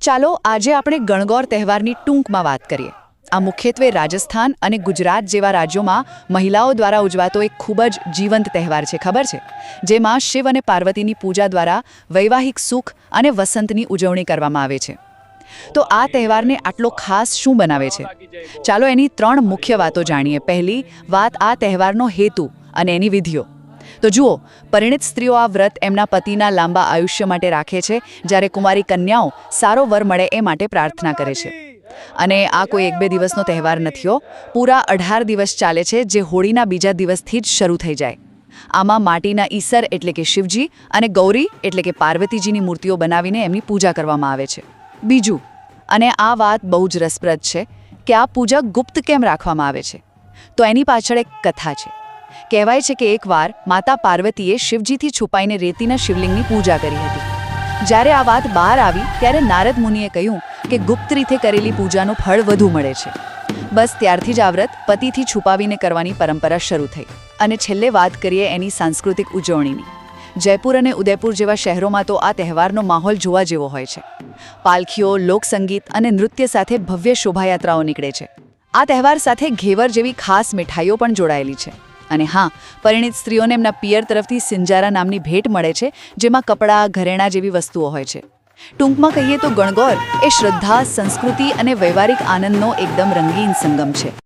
ચાલો આજે આપણે ગણગૌર તહેવારની ટૂંકમાં વાત કરીએ. આ મુખ્યત્વે રાજસ્થાન અને ગુજરાત જેવા રાજ્યોમાં મહિલાઓ દ્વારા ઉજવાતો એક ખૂબ જ જીવંત તહેવાર છે, ખબર છે? જેમાં શિવ અને પાર્વતીની પૂજા દ્વારા વૈવાહિક સુખ અને વસંતની ઉજવણી કરવામાં આવે છે. તો આ તહેવારને આટલો ખાસ શું બનાવે છે? ચાલો એની 3 મુખ્ય વાતો જાણીએ. પહેલી વાત, આ તહેવારનો હેતુ અને એની વિધિઓ. તો જુઓ, પરિણીત સ્ત્રીઓ આ વ્રત એમના પતિના લાંબા આયુષ્ય માટે રાખે છે, જ્યારે કુમારી કન્યાઓ સારો વર મળે એ માટે પ્રાર્થના કરે છે. અને આ કોઈ 1-2 દિવસનો તહેવાર નથી હો, પૂરા 18 દિવસ ચાલે છે, જે હોળીના બીજા દિવસથી જ શરૂ થઈ જાય. આમાં માટીના ઈસર એટલે કે શિવજી અને ગૌરી એટલે કે પાર્વતીજીની મૂર્તિઓ બનાવીને એમની પૂજા કરવામાં આવે છે. બીજું, અને આ વાત બહુ જ રસપ્રદ છે, કે આ પૂજા ગુપ્ત કેમ રાખવામાં આવે છે? તો એની પાછળ એક કથા છે. કહેવાય છે કે એકવાર માતા પાર્વતીએ શિવજીથી છુપાઈને રેતીના શિવલિંગની પૂજા કરી હતી. જ્યારે આ વાત બહાર આવી ત્યારે નારદ મુનિએ કહ્યું કે ગુપ્ત રીતે કરેલી પૂજાનું ફળ વધુ મળે છે. બસ ત્યારથી જ આ વ્રત પતિથી છુપાવીને કરવાની પરંપરા શરૂ થઈ. અને છેલ્લે વાત કરીએ એની સાંસ્કૃતિક ઉજવણીની. જયપુર અને ઉદયપુર જેવા શહેરોમાં તો આ તહેવારનો માહોલ જોવા જેવો હોય છે. પાલખીઓ, લોકસંગીત અને નૃત્ય સાથે ભવ્ય શોભાયાત્રાઓ નીકળે છે. આ તહેવાર સાથે ઘેવર જેવી ખાસ મીઠાઈઓ પણ જોડાયેલી છે. અને હા, પરિણીત સ્ત્રીઓને એમના પિયર તરફથી સિંજારા નામની ભેટ મળે છે, જેમાં કપડાં, ઘરેણાં જેવી વસ્તુઓ હોય છે. ટૂંકમાં કહીએ તો ગણગૌર એ શ્રદ્ધા, સંસ્કૃતિ અને વૈવાહિક આનંદનો એકદમ રંગીન સંગમ છે.